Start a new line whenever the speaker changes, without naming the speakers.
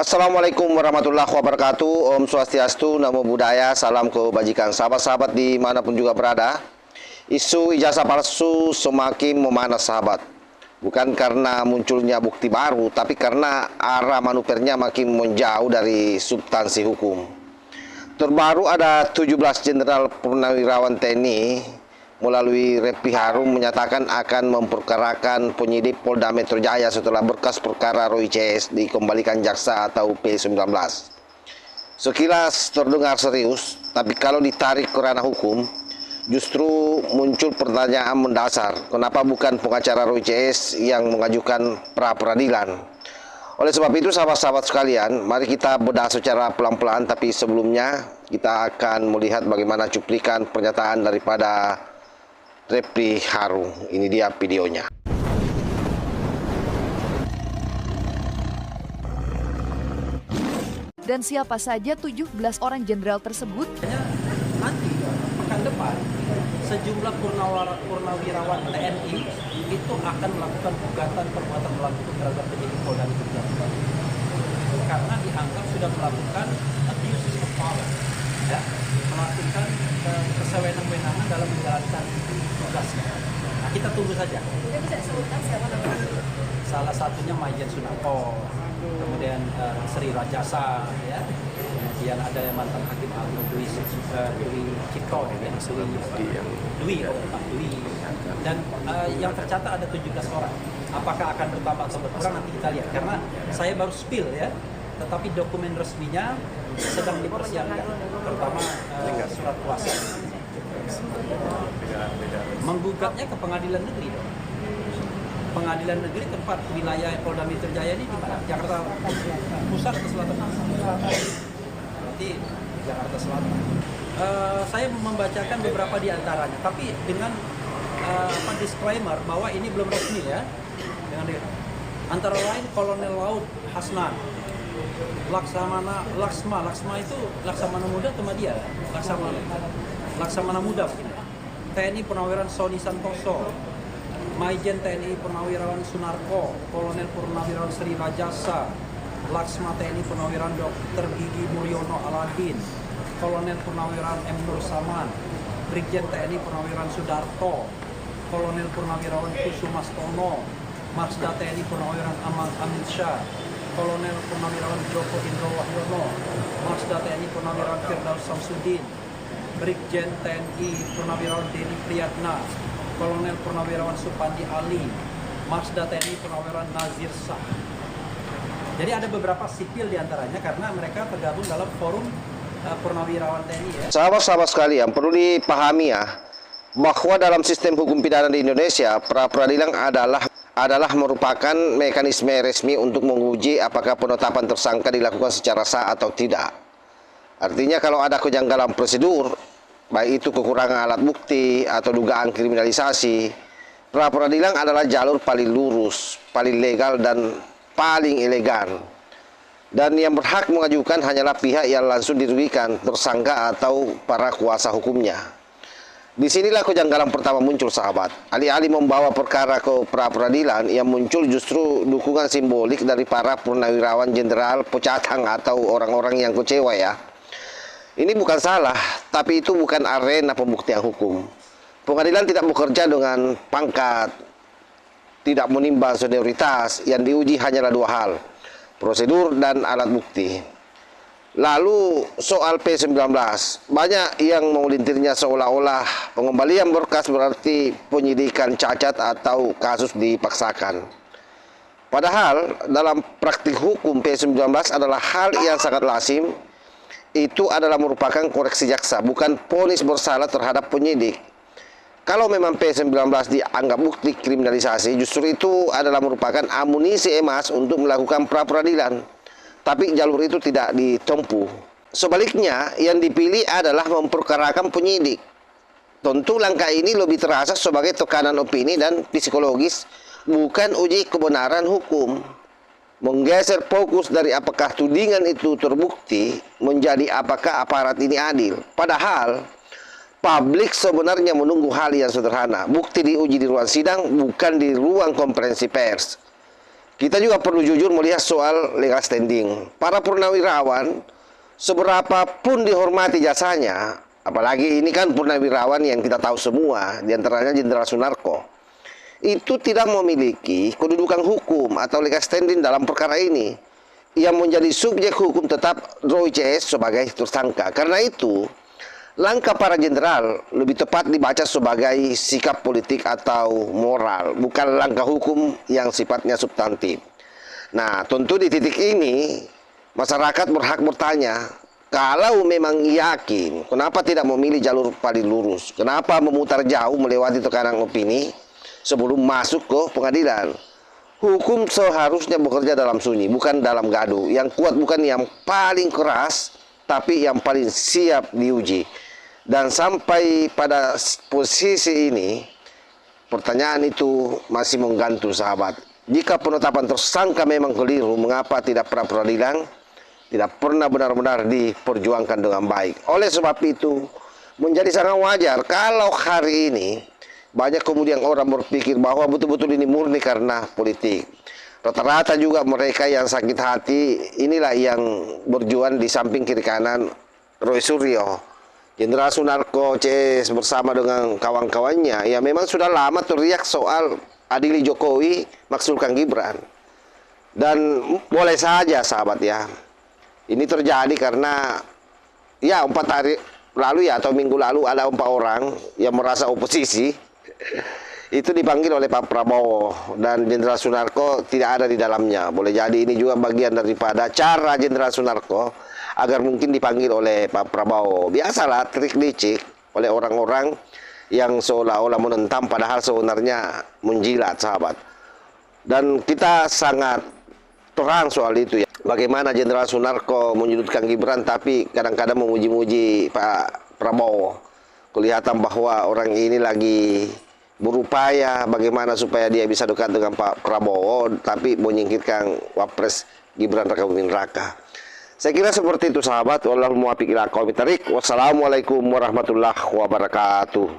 Assalamualaikum warahmatullahi wabarakatuh. Om Swastiastu, Namo Buddhaya, salam kebajikan. Sahabat-sahabat dimanapun juga berada, isu ijazah palsu semakin memanas sahabat. Bukan karena munculnya bukti baru, tapi karena arah manuvernya makin menjauh dari substansi hukum. Terbaru ada 17 jenderal purnawirawan TNI melalui Refli Harun menyatakan akan memperkarakan penyidik Polda Metro Jaya setelah berkas perkara Roy CS dikembalikan jaksa atau P19. Sekilas terdengar serius, tapi kalau ditarik ke ranah hukum, justru muncul pertanyaan mendasar. Kenapa bukan pengacara Roy CS yang mengajukan pra-peradilan? Oleh sebab itu, sahabat-sahabat sekalian, mari kita bedah secara pelan-pelan, tapi sebelumnya kita akan melihat bagaimana cuplikan pernyataan daripada Refli Harun. Ini dia videonya.
Dan siapa saja 17 orang jenderal tersebut?
Nanti pekan depan sejumlah purnawirawan TNI itu akan melakukan gugatan perbuatan melawan terhadap penyidik Polda Metro Jaya karena dianggap sudah melakukan abuse of power, ya, melakukan kesewenang-wenangan dalam menjalankan tugasnya. Nah, kita tunggu saja.
Kita bisa sebutkan siapa namanya?
Salah satunya Maijen Sunarko, kemudian Sri Rajasa, ya. Kemudian ada yang mantan hakim agung Dwi Cipto, ya, Dwi. Dan yang tercatat ada 17 orang. Apakah akan bertambah atau berkurang nanti kita lihat. Karena saya baru spill, ya, tetapi dokumen resminya sedang dipersiapkan, terutama surat kuasa. Menggugatnya ke pengadilan negeri. Pengadilan negeri tempat wilayah Polda Metro Jaya ini di mana? Jakarta Pusat atau Selatan? Berarti Jakarta Selatan. Saya membacakan beberapa di antaranya, tapi dengan disclaimer bahwa ini belum resmi, ya. Antara lain Kolonel Laut Hasnan, Laksma itu Laksamana Muda atau dia? Laksamana Muda mungkin, ya. TNI Purnawirawan Sony Santoso, Maijen TNI Purnawirawan Sunarko, Kolonel Purnawirawan Sri Rajasa, Laksma TNI Purnawirawan Dr. Gigi Mulyono Aladin, Kolonel Purnawirawan M. Nur Saman, Brigjen TNI Purnawirawan Sudarto, Kolonel Purnawirawan Kusuma Stono, Marsda TNI Purnawirawan Amin Syah, Kolonel Purnawirawan Joko Indro Wahyono, Marsda TNI Purnawirawan Firdaus Samsudin, Brigjen TNI Purnawirawan Denny Priyatna, Kolonel Purnawirawan Supandi Ali, Marsda TNI Purnawirawan Nazir Shah. Jadi ada beberapa sipil diantaranya karena mereka tergabung dalam forum Purnawirawan TNI, ya.
Sahabat-sahabat sekalian, perlu dipahami, ya, bahwa dalam sistem hukum pidana di Indonesia, pra-peradilan adalah merupakan mekanisme resmi untuk menguji apakah penetapan tersangka dilakukan secara sah atau tidak. Artinya kalau ada kejanggalan prosedur, baik itu kekurangan alat bukti atau dugaan kriminalisasi, pra-peradilan adalah jalur paling lurus, paling legal, dan paling elegan. Dan yang berhak mengajukan hanyalah pihak yang langsung dirugikan, tersangka atau para kuasa hukumnya. Disinilah kejanggalan pertama muncul, sahabat. Alih-alih membawa perkara ke pra-peradilan, yang muncul justru dukungan simbolik dari para purnawirawan jenderal pecatang atau orang-orang yang kecewa, ya. Ini bukan salah, tapi itu bukan arena pembuktian hukum. Pengadilan tidak bekerja dengan pangkat, tidak menimbang senioritas. Yang diuji hanyalah dua hal, prosedur dan alat bukti. Lalu soal P19, banyak yang mengelintirnya seolah-olah pengembalian berkas berarti penyidikan cacat atau kasus dipaksakan. Padahal dalam praktik hukum P19 adalah hal yang sangat lazim. Itu adalah merupakan koreksi jaksa, bukan vonis bersalah terhadap penyidik. Kalau memang P19 dianggap bukti kriminalisasi, justru itu adalah merupakan amunisi emas untuk melakukan pra-peradilan. Tapi jalur itu tidak ditempuh. Sebaliknya, yang dipilih adalah memperkarakan penyidik. Tentu langkah ini lebih terasa sebagai tekanan opini dan psikologis, bukan uji kebenaran hukum. Menggeser fokus dari apakah tudingan itu terbukti menjadi apakah aparat ini adil. Padahal publik sebenarnya menunggu hal yang sederhana, bukti diuji di ruang sidang, bukan di ruang konferensi pers. kita juga perlu jujur melihat soal legal standing. Para purnawirawan, seberapa pun dihormati jasanya, apalagi ini kan purnawirawan yang kita tahu semua, diantaranya Jenderal Sunarko, itu tidak memiliki kedudukan hukum atau legal standing dalam perkara ini. Yang menjadi subjek hukum tetap Roy CS sebagai tersangka. Karena itu, langkah para jenderal lebih tepat dibaca sebagai sikap politik atau moral, bukan langkah hukum yang sifatnya substantif. Nah, tentu di titik ini, masyarakat berhak bertanya, kalau memang yakin, kenapa tidak memilih jalur paling lurus? Kenapa memutar jauh melewati tekanan opini sebelum masuk ke pengadilan? Hukum seharusnya bekerja dalam sunyi, bukan dalam gaduh. Yang kuat bukan yang paling keras, tapi yang paling siap diuji. Dan sampai pada posisi ini, pertanyaan itu masih menggantung sahabat. Jika penetapan tersangka memang keliru, mengapa tidak pra-peradilan? Tidak pernah benar-benar diperjuangkan dengan baik. Oleh sebab itu, menjadi sangat wajar kalau hari ini banyak kemudian orang berpikir bahwa betul-betul ini murni karena politik. Rata-rata juga mereka yang sakit hati, inilah yang berjuang di samping kiri kanan Roy Suryo. Jenderal Sunarko CS bersama dengan kawan-kawannya, ya memang sudah lama teriak soal adili Jokowi, maksulkan Gibran. Dan boleh saja sahabat ya, ini terjadi karena ya 4 hari lalu ya atau minggu lalu ada 4 orang yang merasa oposisi itu dipanggil oleh Pak Prabowo dan Jenderal Sunarko tidak ada di dalamnya. Boleh jadi ini juga bagian daripada cara Jenderal Sunarko agar mungkin dipanggil oleh Pak Prabowo. Biasalah trik licik oleh orang-orang yang seolah-olah menentang padahal sebenarnya menjilat sahabat. Dan kita sangat terang soal itu ya. Bagaimana Jenderal Sunarko menyudutkan Gibran tapi kadang-kadang memuji-muji Pak Prabowo. Kelihatan bahwa orang ini lagi berupaya bagaimana supaya dia bisa dekat dengan Pak Prabowo tapi menyingkirkan Wapres Gibran Rakabuming Raka. Saya kira seperti itu sahabat. Wallahul muwaffiq ila aqwamit thoriq. Wassalamualaikum warahmatullahi wabarakatuh.